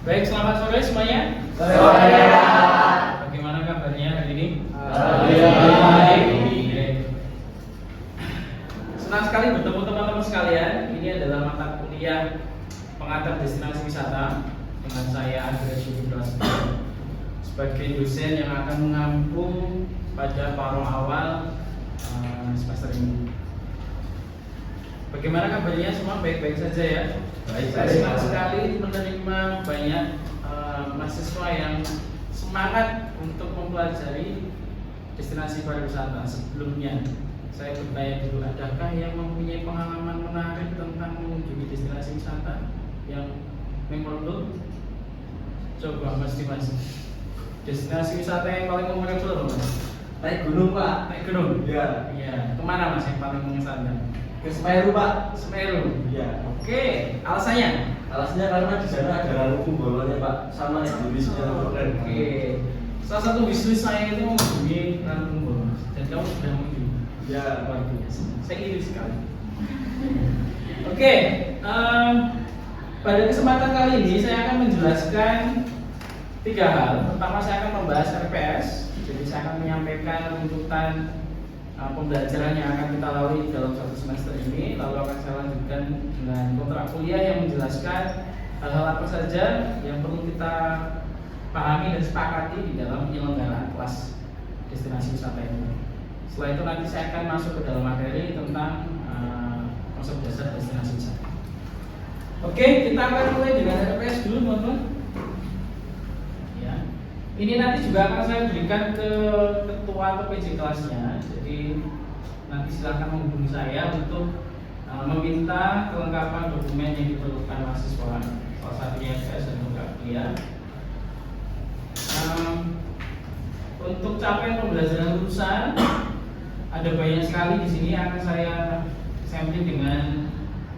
Baik, selamat sore semuanya. Sore. Bagaimana kabarnya hari ini? Baik. Senang sekali bertemu teman-teman sekalian. Ini adalah mata kuliah pengantar destinasi wisata dengan saya Andreas Yudiprasetyo sebagai dosen yang akan mengampu pada paruh awal semester ini. Bagaimana kabarnya semua? Baik-baik saja ya. Saya senang sekali menerima banyak mahasiswa yang semangat untuk mempelajari destinasi pariwisata. Sebelumnya saya bertanya dulu, adakah yang mempunyai pengalaman menarik tentang mengunjungi destinasi wisata yang memorable? Coba Mas Dimas, destinasi wisata yang paling memorable Mas? Naik gunung, Pak. Naik gunung? Iya. Iya. Kemana Mas yang paling mengesankan? Ke Semeru, Pak. Semeru. Iya. Oke, alasannya? Alasannya karena di sana ada Ranu Kumbolonya, Pak, sama Indonesia keren. Oke. Salah satu wishlist saya itu mengunjungi Ranu Kumbolo. Dan kamu sudah mengunjungi? Ya, Luar biasa. Saya iri sekali. Oke, pada kesempatan kali ini saya akan menjelaskan 3 hal. Pertama, saya akan membahas RPS. Jadi saya akan menyampaikan runtutan pembelajaran yang akan kita lalui dalam satu semester ini. Lalu akan saya lanjutkan dengan kontrak kuliah yang menjelaskan hal-hal apa saja yang perlu kita pahami dan sepakati di dalam penyelenggaraan kelas destinasi wisata ini. Setelah itu nanti saya akan masuk ke dalam materi tentang konsep dasar destinasi wisata. Oke, kita akan mulai dengan RPS dulu, teman-teman. Ya. Ini nanti juga akan saya berikan ke ketua atau PJ kelasnya. Jadi nanti silahkan menghubungi saya untuk meminta kelengkapan dokumen yang diperlukan mahasiswa. Salah satunya RPS dan kontrak kuliah. Untuk capaian pembelajaran lulusan ada banyak sekali di sini yang akan saya sampling dengan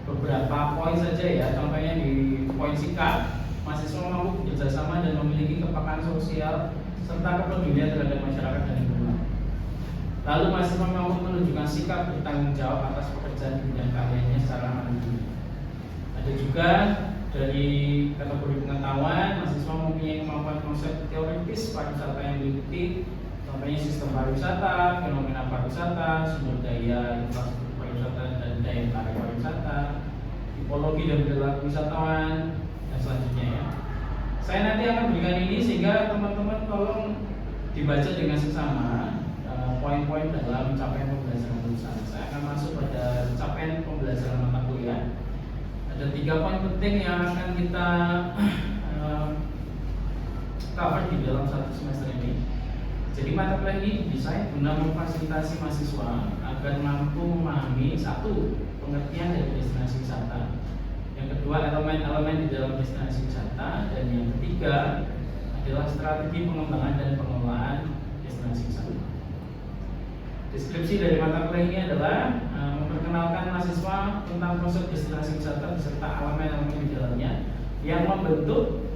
beberapa poin saja ya. Contohnya di poin sikap, mahasiswa mampu bekerjasama dan memiliki kepekaan sosial serta kepedulian terhadap masyarakat dan lingkungan. Lalu mahasiswa mampu menunjukkan sikap bertanggung jawab atas pekerjaan di bidang karyanya secara mandiri. Ada juga dari kategori pengetahuan, mahasiswa mempunyai kemampuan konsep teoritis pariwisata yang diikuti, contohnya sistem pariwisata, fenomena pariwisata, sumber daya infrastruktur pariwisata dan daya tarik pariwisata, tipologi dan perilaku wisatawan, dan selanjutnya ya. Saya nanti akan berikan ini sehingga teman-teman tolong dibaca dengan seksama poin-poin dalam capaian pembelajaran lulusan. Saya akan masuk pada capaian pembelajaran mata kuliah. Ada 3 poin penting yang akan kita cover di dalam satu semester ini. Jadi mata kuliah ini didesain guna memfasilitasi mahasiswa agar mampu memahami 1. Pengertian dari destinasi wisata, yang kedua elemen-elemen di dalam destinasi wisata, dan yang ketiga adalah strategi pengembangan dan pengelolaan destinasi wisata. Deskripsi dari mata kuliah ini adalah memperkenalkan mahasiswa tentang konsep destinasi wisata beserta elemen-elemen di dalamnya yang membentuk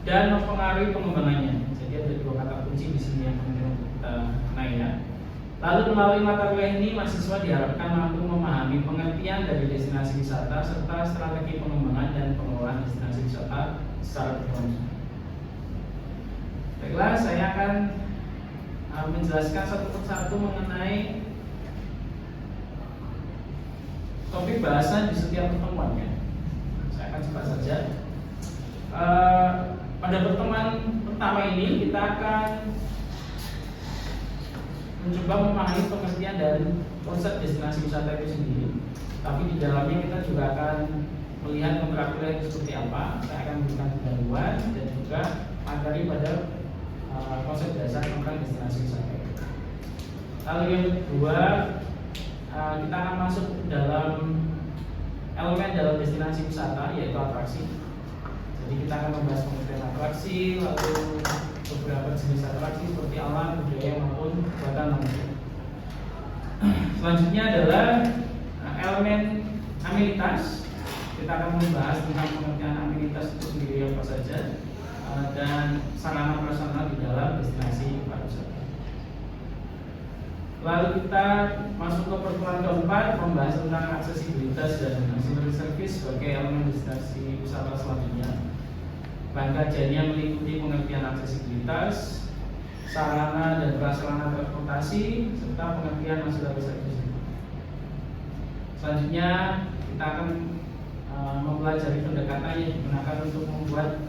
dan mempengaruhi pengembangannya. Jadi ada 2 kata kunci di sini yang penting untuk kita kenai ya. Lalu melalui mata kuliah ini mahasiswa diharapkan mampu memahami pengertian dari destinasi wisata serta strategi pengembangan dan pengelolaan destinasi wisata secara berkelanjutan. Baiklah, saya akan menjelaskan satu persatu mengenai topik bahasan di setiap pertemuannya. Saya akan cepat saja. Pada pertemuan pertama ini kita akan mencoba memahami pengertian dan konsep destinasi wisata itu sendiri. Tapi di dalamnya kita juga akan melihat kontrak kuliah itu seperti apa. Saya akan memberikan pendahuluan dan juga materi pada konsep dasar tentang destinasi wisata. Lalu yang kedua, kita akan masuk dalam elemen dalam destinasi wisata, yaitu atraksi. Jadi kita akan membahas pengertian atraksi, lalu beberapa jenis atraksi seperti alam, budaya maupun buatan manusia. Selanjutnya adalah elemen amenitas. Kita akan membahas tentang pengertian amenitas itu sendiri apa saja dan sarana prasarana di dalam destinasi pariwisata. Lalu kita masuk ke pertemuan keempat, membahas tentang aksesibilitas dan ancillary service sebagai elemen destinasi wisata selanjutnya. Bahan kajiannya meliputi pengertian aksesibilitas, sarana dan prasarana transportasi, serta pengertian masalah besar tersebut. Selanjutnya kita akan mempelajari pendekatan yang digunakan untuk membuat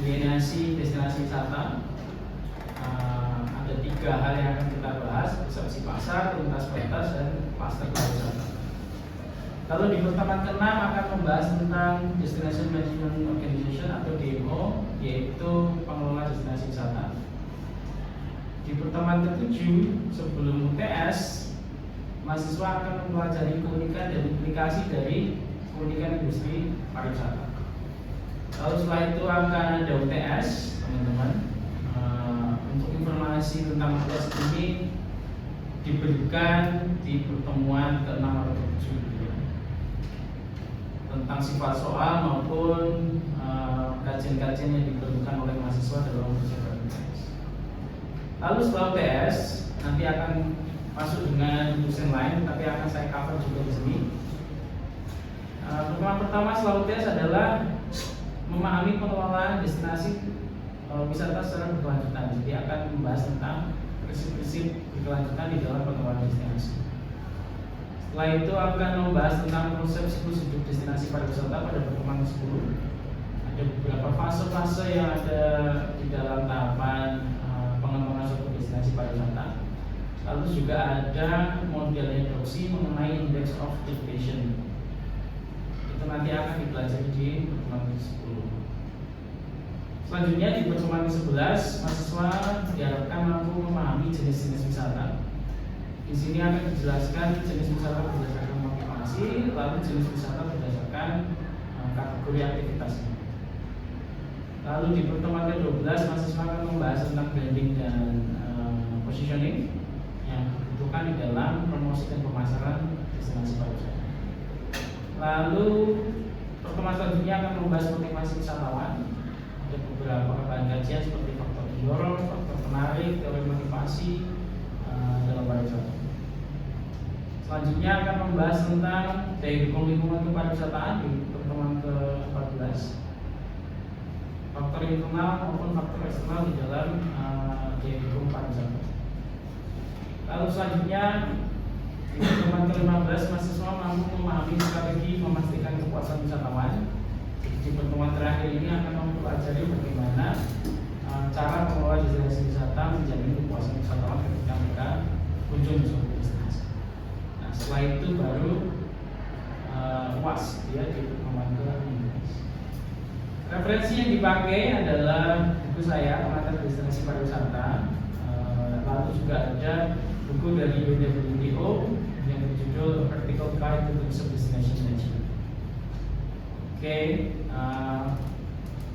delineasi destinasi wisata. Ada 3 hal yang akan kita bahas: persepsi pasar, tuntas batas, dan klaster pariwisata. Lalu di pertemuan ke-6 akan membahas tentang Destination Management Organization atau DMO, yaitu pengelola destinasi wisata. Di pertemuan ke-7 sebelum UTS, mahasiswa akan mempelajari keunikan dan implikasi dari keunikan industri pariwisata. Lalu setelah itu akan ada UTS, teman-teman. Untuk informasi tentang UTS ini diberikan di pertemuan ke-6 atau ke-7 tentang sifat soal maupun kajian-kajian yang diperlukan oleh mahasiswa dalam persiapan UTS. Lalu setelah UTS nanti akan masuk dengan dosen lain, tapi akan saya cover juga di sini. Pertemuan pertama setelah UTS adalah memahami pengelolaan destinasi wisata secara berkelanjutan. Jadi akan membahas tentang prinsip-prinsip berkelanjutan di dalam pengelolaan destinasi. Setelah itu akan membahas tentang konsep siklus hidup destinasi pariwisata pada pertemuan ke-10. Ada beberapa fase-fase yang ada di dalam tahapan pengembangan suatu destinasi pariwisata. Lalu juga ada model introduksi mengenai index of education. Itu nanti akan dipelajari di pertemuan ke-10. Selanjutnya di pertemuan ke-11, mahasiswa diharapkan mampu memahami jenis-jenis wisata. Di sini akan dijelaskan jenis wisata berdasarkan motivasi, lalu jenis wisata berdasarkan kategori aktivitasnya. Lalu di pertemuan ke-12, mahasiswa akan membahas tentang branding dan positioning yang dibutuhkan di dalam promosi dan pemasaran destinasi pariwisata. Lalu pertemuan selanjutnya akan membahas motivasi wisatawan. Ada beberapa bahan kajian seperti faktor pendorong, faktor penarik, teori motivasi dalam pariwisata. Selanjutnya akan membahas tentang daya dukung lingkungan kepariwisataan di pertemuan ke-14. Faktor internal maupun faktor eksternal di dalam daya dukung pariwisata. Lalu selanjutnya di pertemuan ke-15, mahasiswa mampu memahami strategi memastikan kepuasan wisatawan. Di pertemuan terakhir ini akan mempelajari bagaimana cara pengelola destinasi wisata menjamin kepuasan wisatawan ketika mereka kunjung ke suatu destinasi. Nah, setelah itu baru UAS ya di pertemuan ke-15. Referensi yang dipakai adalah buku saya Pengantar Destinasi Pariwisata. Lalu juga ada buku dari WWO yang berjudul Practical Guide to Tourism Destination Management. Oke,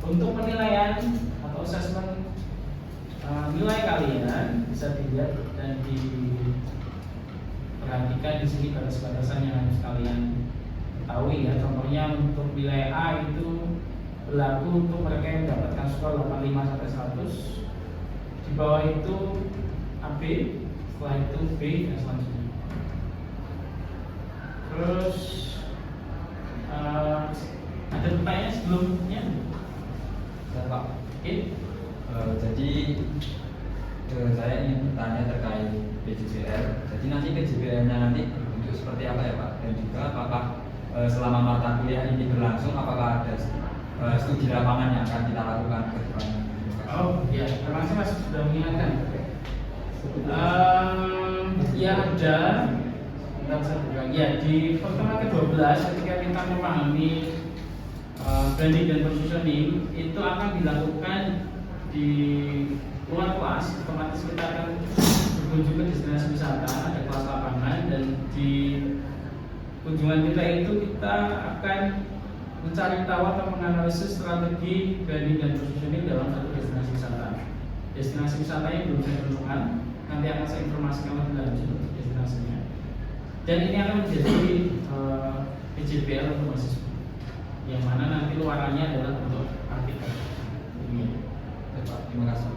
untuk penilaian atau assessment nilai kalian bisa dilihat dan diperhatikan di sini batas-batasan yang harus kalian ketahui ya. Contohnya untuk nilai A itu berlaku untuk mereka yang mendapatkan skor 85 sampai 100. Di bawah itu AB, setelah itu B dan selanjutnya. Terus ada pertanyaan sebelumnya? Ya, Pak. Oke. Jadi saya ingin bertanya terkait PJBL. Jadi nanti PJBL-nya nanti berbentuk seperti apa ya Pak? Dan juga apakah selama mata kuliah ini berlangsung, apakah ada studi lapangan yang akan kita lakukan ke depannya? Oh ya, terima kasih Mas sudah mengingatkan. Ya ada. Ya di pertemuan ke-12 ketika kita memahami branding dan positioning itu akan dilakukan di luar kelas. Otomatis kita akan berkunjung ke destinasi wisata, ada kelas lapangan, dan di kunjungan kita itu kita akan mencari tahu atau menganalisis strategi branding dan positioning dalam satu destinasi wisata. Destinasi wisata yang belum saya tentukan, nanti akan saya informasikan lebih lanjut untuk destinasinya. Dan ini akan menjadi PJBL untuk mahasiswa, yang mana nanti luarannya adalah untuk artikel. Terima kasih.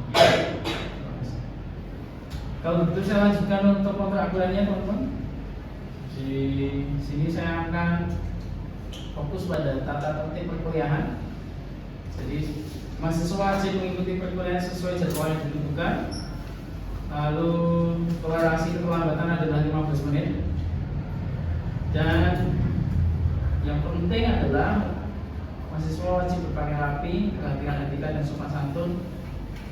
Kalau begitu saya lanjutkan untuk pembelajarannya teman-teman. Di sini saya akan fokus pada tata tertib perkuliahan. Jadi mahasiswa wajib mengikuti perkuliahan sesuai jadwal yang ditentukan. Lalu toleransi keterlambatan adalah 15 menit. Dan yang penting adalah mahasiswa wajib berpakaian rapi, perhatian etika dan sopan santun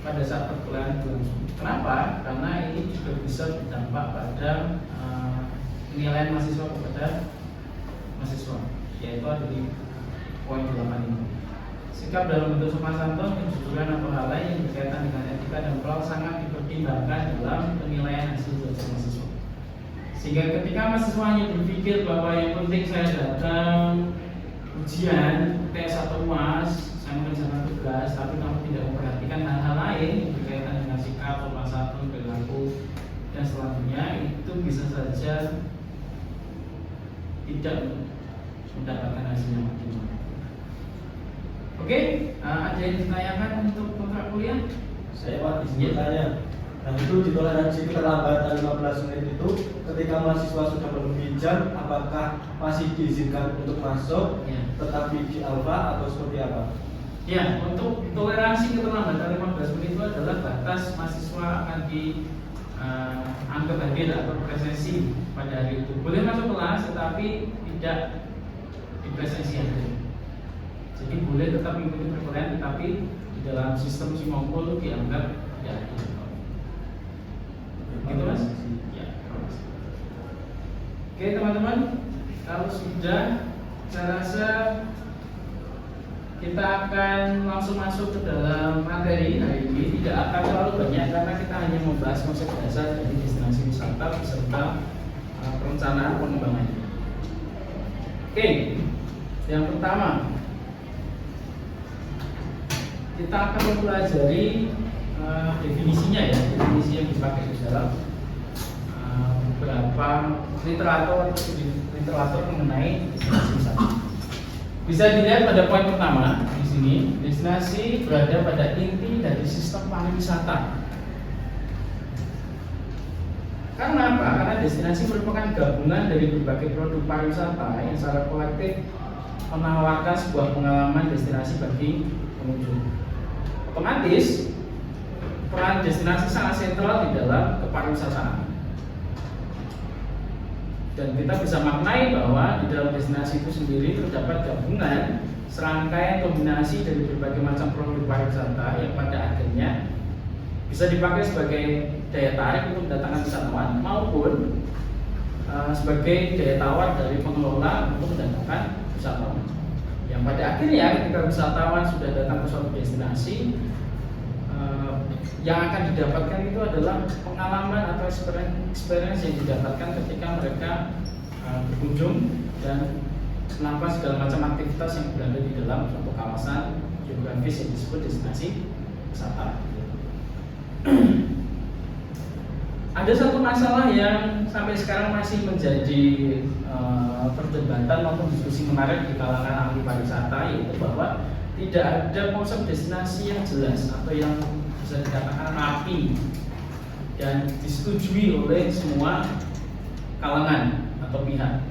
pada saat perkuliahan berlangsung. Kenapa? Karena ini juga bisa berdampak pada penilaian mahasiswa kepada mahasiswa, yaitu ada di poin 8 ini. Sikap dalam bentuk sopan santun, kejujuran atau hal lain yang berkaitan dengan etika dan moral sangat dipertimbangkan dalam penilaian hasil belajar mahasiswa. Sehingga ketika mahasiswa hanya berpikir bahwa yang penting saya datang ujian, tes atau UAS, saya mengerjakan tugas, tapi kamu tidak memperhatikan hal-hal lain yang berkaitan dengan sikap, sopan santun, perilaku dan selanjutnya, itu bisa saja tidak mendapatkan hasil yang optimal. Oke, ada yang ditanyakan untuk kontrak kuliah? Saya Pak, izin bertanya. Nah itu di toleransi keterlambatan 15 menit itu ketika mahasiswa sudah melebihi jam, apakah masih diizinkan untuk masuk, Ya. tetapi di alfa atau seperti apa? Ya, untuk toleransi keterlambatan 15 menit itu adalah batas mahasiswa akan dianggap hadir atau presensi pada hari itu. Boleh masuk kelas, tetapi tidak dipresensi hadir. Jadi boleh tetap mengikuti perkuliahan, tetapi di dalam sistem Simongkul dianggap tidak hadir. Gitu mas? Ya. Oke teman-teman, kalau sudah, saya rasa kita akan langsung masuk ke dalam materi hari ini. Tidak akan terlalu banyak karena kita hanya membahas konsep dasar dari destinasi wisata beserta perencanaan pengembangannya. Oke, yang pertama kita akan mempelajari definisinya ya, definisi yang dipakai di dalam beberapa literatur mengenai destinasi wisata. Bisa dilihat pada poin pertama di sini, destinasi berada pada inti dari sistem pariwisata. Karena apa? Karena destinasi merupakan gabungan dari berbagai produk pariwisata yang secara kolektif menawarkan sebuah pengalaman destinasi bagi pengunjung. Otomatis peran destinasi sangat sentral di dalam kepariwisataan. Dan kita bisa maknai bahwa di dalam destinasi itu sendiri terdapat gabungan serangkaian kombinasi dari berbagai macam produk pariwisata yang pada akhirnya bisa dipakai sebagai daya tarik untuk mendatangkan wisatawan maupun sebagai daya tawar dari pengelola untuk mendatangkan wisatawan. Yang pada akhirnya ketika wisatawan sudah datang ke suatu destinasi, yang akan didapatkan itu adalah pengalaman atau experience yang didapatkan ketika mereka berkunjung dan melakukan segala macam aktivitas yang berada di dalam suatu kawasan geografis yang disebut destinasi wisata. Ada satu masalah yang sampai sekarang masih menjadi perdebatan maupun diskusi menarik di kalangan ahli pariwisata, yaitu bahwa tidak ada konsep destinasi yang jelas atau yang bisa dikatakan rapi dan disetujui oleh semua kalangan atau pihak.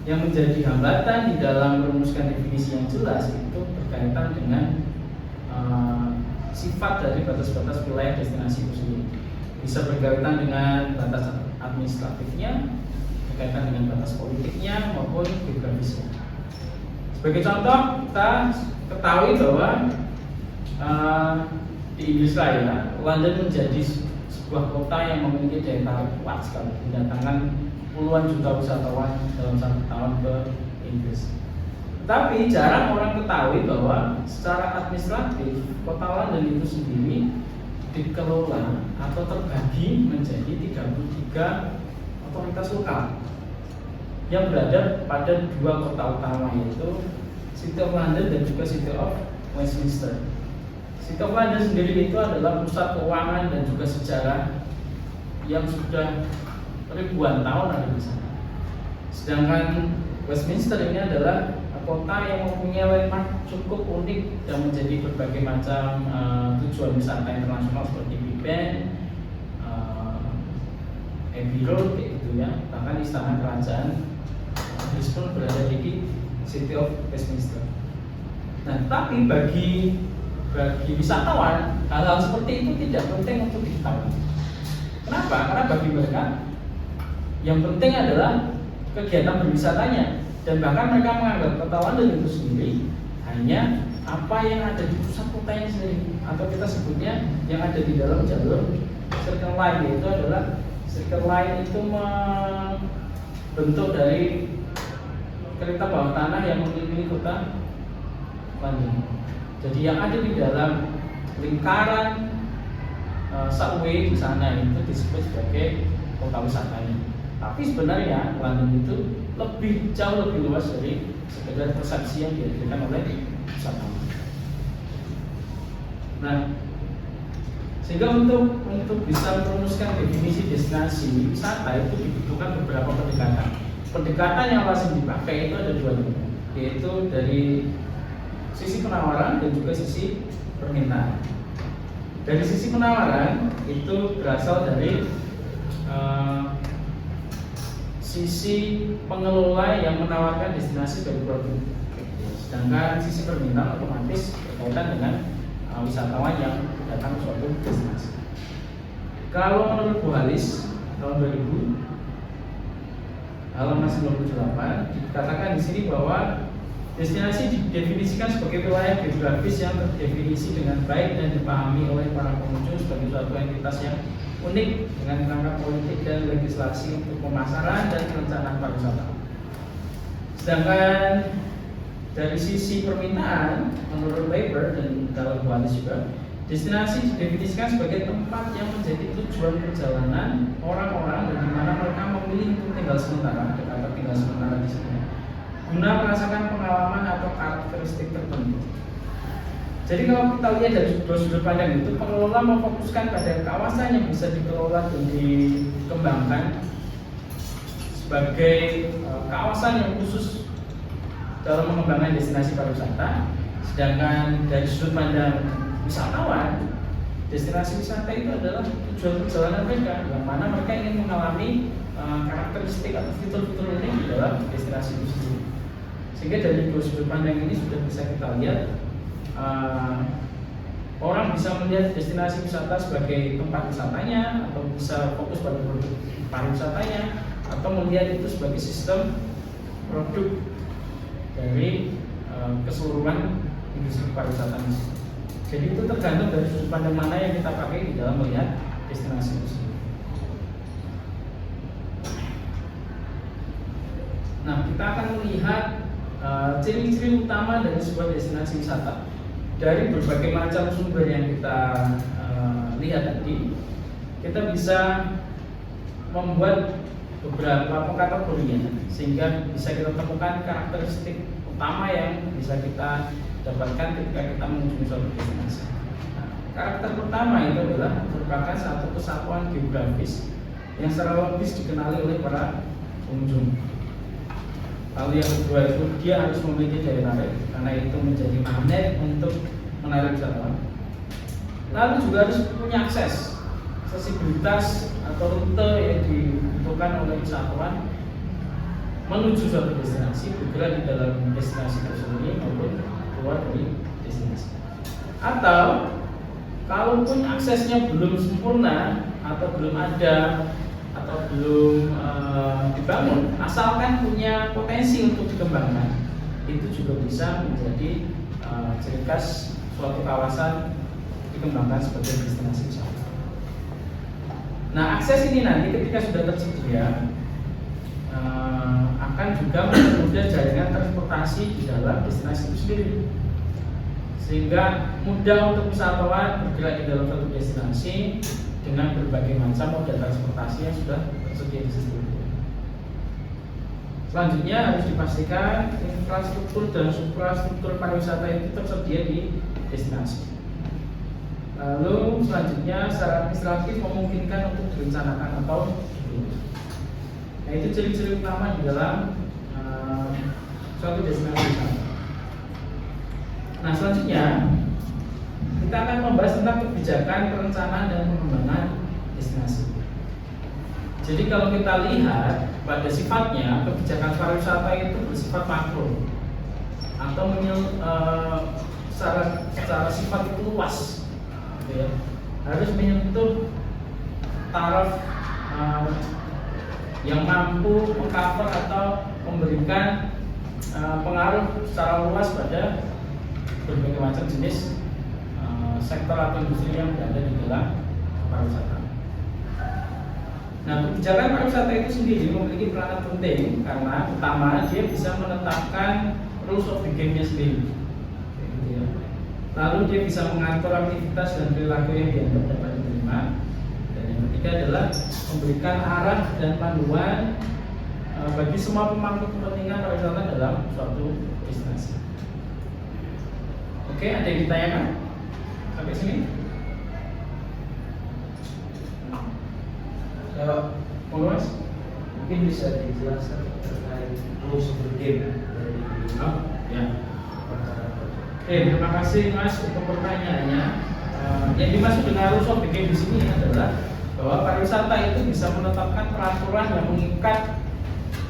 Yang menjadi hambatan di dalam merumuskan definisi yang jelas itu berkaitan dengan sifat dari batas-batas wilayah destinasi itu sendiri. Bisa berkaitan dengan batas administratifnya, berkaitan dengan batas politiknya maupun geografisnya. Sebagai contoh, kita ketahui bahwa di Inggris Raya, London menjadi sebuah kota yang memiliki daya tarik kuat sekali, mendatangkan puluhan juta wisatawan dalam satu tahun ke Inggris. Tapi jarang orang ketahui bahwa secara administratif kota London itu sendiri dikelola atau terbagi menjadi 33 otoritas lokal yang berada pada dua kota utama, yaitu City of London dan juga City of Westminster. City of London sendiri itu adalah pusat keuangan dan juga sejarah yang sudah ribuan tahun ada di sana. Sedangkan Westminster ini adalah kota yang mempunyai landmark cukup unik dan menjadi berbagai macam tujuan wisata internasional seperti Big Ben, Abbey Road, kayak gitu ya. Bahkan istana kerajaan Inggris berada di City of Westminster. Nah, tapi bagi bagi wisatawan hal-hal seperti itu tidak penting untuk diketahui. Kenapa? Karena bagi mereka yang penting adalah kegiatan berwisatanya, dan bahkan mereka menganggap kota London itu sendiri hanya apa yang ada di pusat kotanya sendiri, atau kita sebutnya yang ada di dalam jalur Circle Line, yaitu adalah Circle Line itu membentuk dari kereta bawah tanah yang mengelilingi kota London. Jadi yang ada di dalam lingkaran subway di sana itu disebut sebagai kota wisatanya. Tapi sebenarnya London itu jauh lebih luas dari sekedar persepsi yang diberikan oleh wisatawan. Nah, sehingga untuk bisa merumuskan definisi destinasi wisata itu dibutuhkan beberapa pendekatan. Pendekatan yang lazim dipakai itu ada dua, yaitu dari sisi penawaran dan juga sisi permintaan. Dari sisi penawaran itu berasal dari sisi pengelola yang menawarkan destinasi dari produk. Sedangkan sisi permintaan otomatis berkaitan dengan wisatawan yang datang ke suatu destinasi. Kalau menurut Bu Halis tahun 2000 halaman 98 dikatakan di sini bahwa destinasi didefinisikan sebagai wilayah geografis yang terdefinisi dengan baik dan dipahami oleh para pengunjung sebagai suatu entitas yang unik dengan kerangka politik dan legislasi untuk pemasaran dan perencanaan pariwisata. Sedangkan dari sisi permintaan, menurut Weber dan dalam Bu Halis juga, destinasi didefinisikan sebagai tempat yang menjadi tujuan perjalanan orang-orang dan di mana mereka memilih untuk tinggal sementara atau tinggal sementara di sini, guna merasakan pengalaman atau karakteristik tertentu. Jadi kalau kita lihat dari dua sudut pandang itu, pengelola memfokuskan pada kawasan yang bisa dikelola dan dikembangkan sebagai kawasan yang khusus dalam mengembangkan destinasi pariwisata. Sedangkan dari sudut pandang wisatawan, destinasi wisata itu adalah tujuan perjalanan mereka, yang mana mereka ingin mengalami karakteristik atau fitur-fitur unik di dalam destinasi itu sendiri. Sehingga dari dua sudut pandang ini sudah bisa kita lihat orang bisa melihat destinasi wisata sebagai tempat wisatanya, atau bisa fokus pada produk pariwisatanya, atau melihat itu sebagai sistem produk dari keseluruhan industri pariwisata. Jadi itu tergantung dari sudut pandang mana yang kita pakai di dalam melihat destinasi itu. Nah, kita akan melihat ciri-ciri utama dari sebuah destinasi wisata dari berbagai macam sumber yang kita lihat tadi. Kita bisa membuat beberapa kategorinya sehingga bisa kita temukan karakteristik utama yang bisa kita dapatkan ketika kita mengunjungi suatu destinasi. Nah, karakter pertama itu adalah merupakan satu kesatuan geografis yang secara logis dikenali oleh para pengunjung. Lalu yang kedua itu dia harus memiliki daya tarik, karena itu menjadi magnet untuk menarik wisatawan. Lalu juga harus punya aksesibilitas atau rute yang dibutuhkan oleh wisatawan menuju suatu destinasi, bergerak di dalam destinasi tersebut maupun keluar dari destinasi. Atau kalaupun aksesnya belum sempurna atau belum ada atau belum dibangun, asalkan punya potensi untuk dikembangkan, itu juga bisa menjadi ciri khas suatu kawasan dikembangkan sebagai destinasi wisata. Nah, akses ini nanti ketika sudah tersedia akan juga mempermudah jaringan transportasi di dalam destinasi itu sendiri, sehingga mudah untuk wisatawan bergerak di dalam suatu destinasi dengan berbagai macam moda transportasi yang sudah tersedia di situ. Selanjutnya harus dipastikan infrastruktur dan suprastruktur pariwisata itu tersedia di destinasi. Lalu selanjutnya secara administratif memungkinkan untuk direncanakan atau diurus. Nah, itu ciri-ciri utama di dalam suatu destinasi wisata. Nah, selanjutnya kita akan membahas tentang kebijakan perencanaan dan pengembangan destinasi. Jadi kalau kita lihat pada sifatnya, kebijakan pariwisata itu bersifat makro atau secara sifat itu luas, gitu ya. Harus menyentuh taraf yang mampu mengcover atau memberikan pengaruh secara luas pada berbagai macam jenis sektor atau industri yang berada di dalam pariwisata. Nah, kebijakan pariwisata itu sendiri memiliki peranan penting karena pertama dia bisa menetapkan rules of the game-nya sendiri. Gitu ya. Lalu dia bisa mengatur aktivitas dan perilaku yang dianggap dapat diterima. Dan yang ketiga adalah memberikan arah dan panduan bagi semua pemangku kepentingan pariwisata dalam suatu destinasi. Oke, ada yang ditanyakan sampai sini? Kalau Mas, mungkin bisa dijelaskan terkait rules of the game dari Ya. Oke, terima kasih Mas untuk pertanyaannya. Yang dimaksud dengan rules of the game di sini adalah bahwa pariwisata itu bisa menetapkan peraturan yang mengikat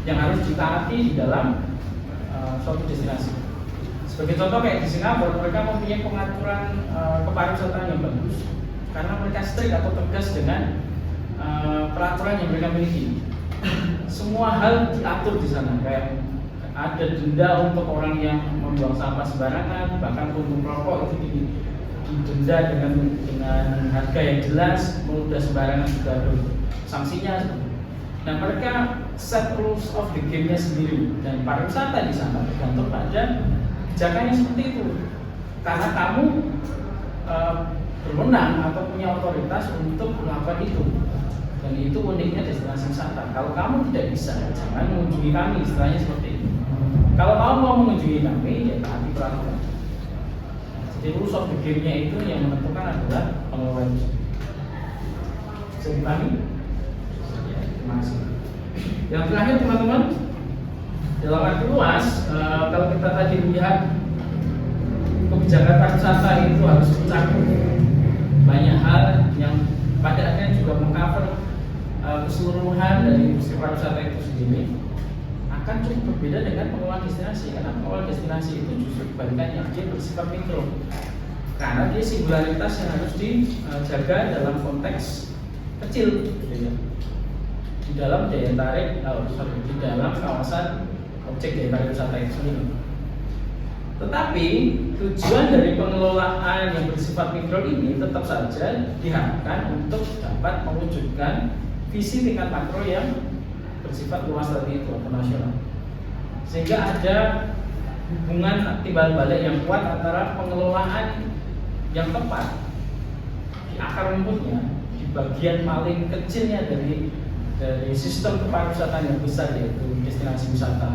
yang harus ditaati di dalam suatu destinasi. Sebagai contoh kayak di Singapura, mereka mempunyai pengaturan kepariwisataan yang bagus karena mereka strict atau tegas dengan peraturan yang mereka miliki. Semua hal diatur di sana, kayak ada denda untuk orang yang membuang sampah sembarangan, bahkan untuk rokok itu didenda dengan harga yang jelas, meludah sembarangan juga ada sanksinya. Nah, mereka set rules of the game-nya sendiri, dan pariwisata di sana tergantung pada kebijakannya seperti itu. Karena kamu berwenang atau punya otoritas untuk melakukan itu. Dan itu uniknya destinasi wisata. Kalau kamu tidak bisa, jangan mengunjungi kami, istilahnya seperti itu. Kalau kamu mau mengunjungi kami, ya taati peraturan. Jadi rules of the game-nya itu yang menentukan adalah pengelolaan. Bisa dipahami? Ya, terima kasih. Yang terakhir teman-teman, dalam arti luas, kalau kita tadi lihat kebijakan pariwisata itu harus mencakup banyak hal yang pada akhirnya juga mengcover keseluruhan dari industri pariwisata itu sendiri, akan cukup berbeda dengan pengelolaan destinasi. Karena pengelolaan destinasi itu justru kebalikannya, dia bersifat mikro karena dia singularitas yang harus dijaga dalam konteks kecil, di dalam daya tarik, di dalam kawasan objek daya tarik wisata itu sendiri. Tetapi tujuan dari pengelolaan yang bersifat mikro ini tetap saja diharapkan untuk dapat mewujudkan visi tingkat makro yang bersifat luas tadi itu atau nasional, sehingga ada hubungan timbal balik yang kuat antara pengelolaan yang tepat di akar rumputnya, di bagian paling kecilnya dari sistem kepariwisataan yang besar, yaitu destinasi wisata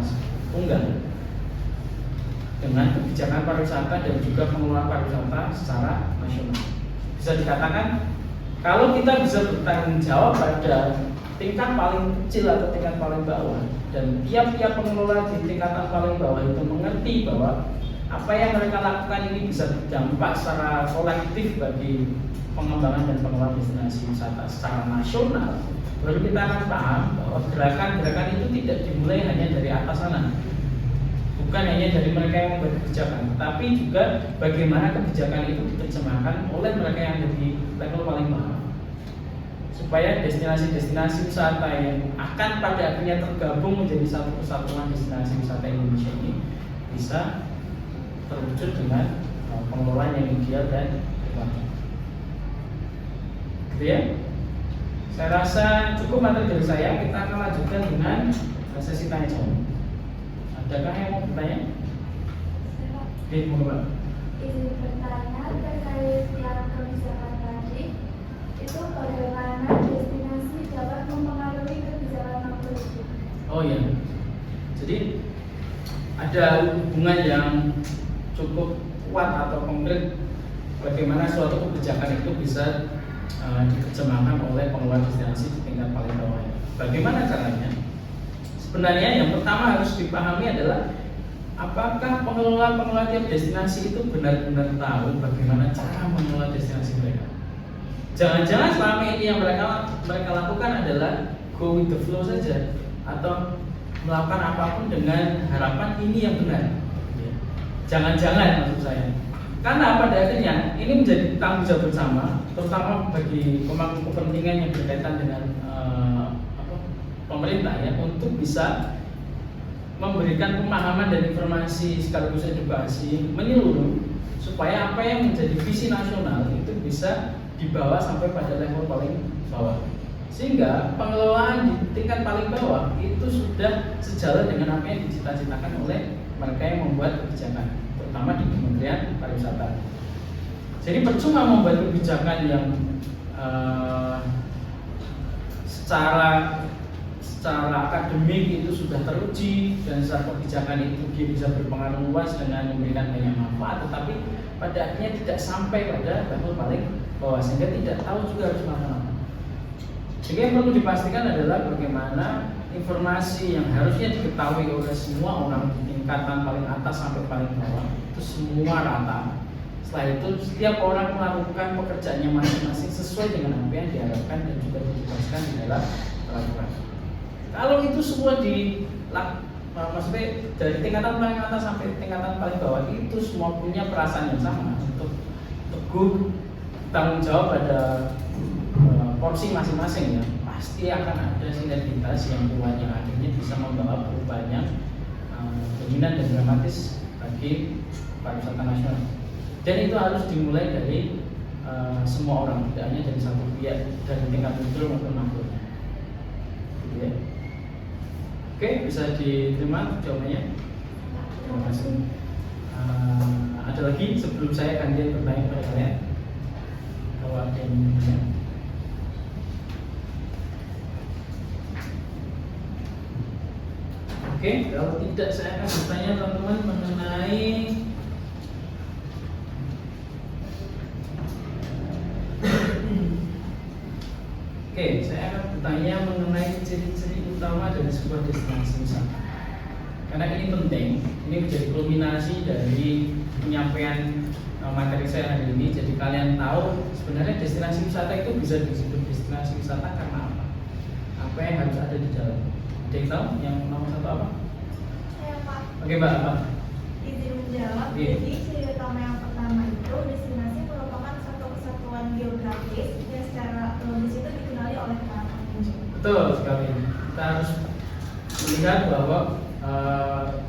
tunggal, dengan kebijakan pariwisata dan juga pengelolaan pariwisata secara nasional. Bisa dikatakan kalau kita bisa bertanggung jawab pada tingkat paling kecil atau tingkat paling bawah, dan tiap-tiap pengelola di tingkatan paling bawah itu mengerti bahwa apa yang mereka lakukan ini bisa berdampak secara kolektif bagi pengembangan dan pengelolaan destinasi wisata secara nasional, baru kita akan paham bahwa gerakan-gerakan itu tidak dimulai hanya dari atas sana, bukan hanya dari mereka yang membuat kebijakan, tapi juga bagaimana kebijakan itu diterjemahkan oleh mereka yang ada di level paling bawah, supaya destinasi-destinasi wisata yang akan pada akhirnya tergabung menjadi satu kesatuan destinasi wisata Indonesia ini bisa terwujud dengan pengelolaan yang ideal dan tepat. Gitu ya. Saya rasa cukup materi dari saya. Kita akan lanjutkan dengan sesi tanya jawab. Adakah yang mau bertanya? Oke, mohon Pak. Izin bertanya terkait yang kebijakan tadi, itu bagaimana destinasi dapat mempengaruhi kebijakan makro itu? Oh iya. Jadi ada hubungan yang cukup kuat atau konkret bagaimana suatu kebijakan itu bisa diterjemahkan oleh pengelola destinasi di tingkat paling bawah. Bagaimana caranya? Sebenarnya yang pertama harus dipahami adalah apakah pengelola tiap destinasi itu benar-benar tahu bagaimana cara mengelola destinasi mereka. Jangan-jangan selama ini yang mereka lakukan adalah go with the flow saja, atau melakukan apapun dengan harapan ini yang benar. Jangan-jangan maksud saya, Karena pada akhirnya ini menjadi tanggung jawab bersama, terutama bagi pemangku kepentingan yang berkaitan dengan pemerintah ya, untuk bisa memberikan pemahaman dan informasi sekaligus edukasi menyeluruh supaya apa yang menjadi visi nasional itu bisa dibawa sampai pada level paling bawah, sehingga pengelolaan di tingkat paling bawah itu sudah sejalan dengan apa yang dicita-citakan oleh mereka yang membuat kebijakan, terutama di Kementerian Pariwisata. Jadi percuma membuat kebijakan yang secara akademik itu sudah teruji dan secara kebijakan itu dia bisa berpengaruh luas dengan memberikan banyak manfaat, tetapi pada akhirnya tidak sampai pada level paling bawah sehingga tidak tahu juga harus melakukan apa. Jadi yang perlu dipastikan adalah bagaimana informasi yang harusnya diketahui oleh semua orang di tingkatan paling atas sampai paling bawah itu semua rata. Setelah itu setiap orang melakukan pekerjaannya masing-masing sesuai dengan apa yang diharapkan dan juga ditugaskan di dalam peraturan. Kalau itu semua maksudnya dari tingkatan paling atas sampai tingkatan paling bawah itu semua punya perasaan yang sama untuk teguh tanggung jawab pada porsi masing-masing ya, pasti akan ada sinergitas yang kuat yang akhirnya bisa membawa perubahan yang dominan dan dramatis bagi pariwisata nasional. Dan itu harus dimulai dari semua orang, tidak hanya dari satu pihak, dari tingkat mikro maupun makronya. Gitu ya. Oke, bisa diterima jawabannya. Terima kasih. Ada lagi sebelum saya gantian bertanya kepada kalian? Kalau ada yang bertanya. Oke, kalau tidak saya akan bertanya teman-teman mengenai Oke, saya akan bertanya mengenai ciri-ciri utama dari sebuah destinasi wisata. Karena ini penting, ini menjadi kulminasi dari penyampaian materi saya hari ini. Jadi kalian tahu sebenarnya destinasi wisata itu bisa disebut destinasi wisata karena apa? Apa yang harus ada di dalam? Ada yang tahu? Yang nomor satu apa? Saya Pak. Oke Mbak, apa? Izin menjawab. Oke. Jadi ciri utama yang pertama itu destinasi merupakan satu kesatuan geografis yang secara logis itu dikenali oleh para pengunjung. Betul sekali. Kita harus melihat bahwa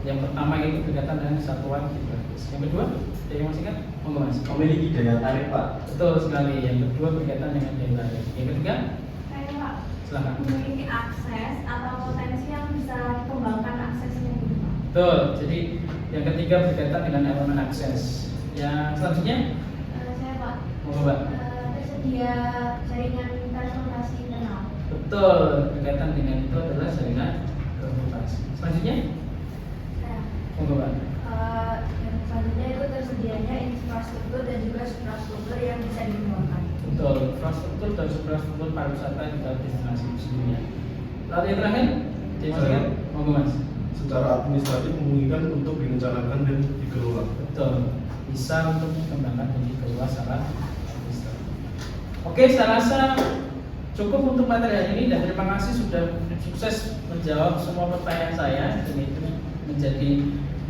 yang pertama itu berkaitan dengan kesatuan geografis. Yang kedua, dari yang masih ingat? Monggo Mas. Memiliki daya tarik Pak. Betul sekali. Yang kedua berkaitan dengan daya tarik. Yang ketiga, Saya Pak. silakan. Memiliki akses atau potensi yang bisa dikembangkan aksesnya gitu Pak. Betul. Jadi yang ketiga berkaitan dengan elemen akses. Yang selanjutnya, Saya Pak. monggo Mbak. Tersedia jaringan transportasi internal. Betul. Berkaitan dengan itu adalah jaringan transportasi. Selanjutnya, Saya. monggo Mbak. Yang selanjutnya itu tersedianya infrastruktur dan juga suprastruktur yang bisa dikembangkan. Betul. Infrastruktur dan suprastruktur pariwisata di dalam destinasi itu sendiri. Lalu yang terakhir, Saya. monggo Mas. Secara administratif memungkinkan untuk direncanakan dan dikelola. Betul, bisa untuk dikembangkan dan dikelola secara administratif. Oke, saya rasa cukup untuk materi hari ini dan terima kasih sudah sukses menjawab semua pertanyaan saya dan itu menjadi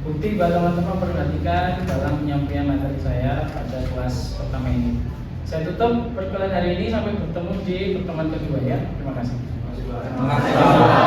bukti bahwa teman-teman perhatikan dalam penyampaian materi saya pada kelas pertama ini. Saya tutup perkuliahan hari ini sampai bertemu di pertemuan kedua ya. Terima kasih. Terima kasih.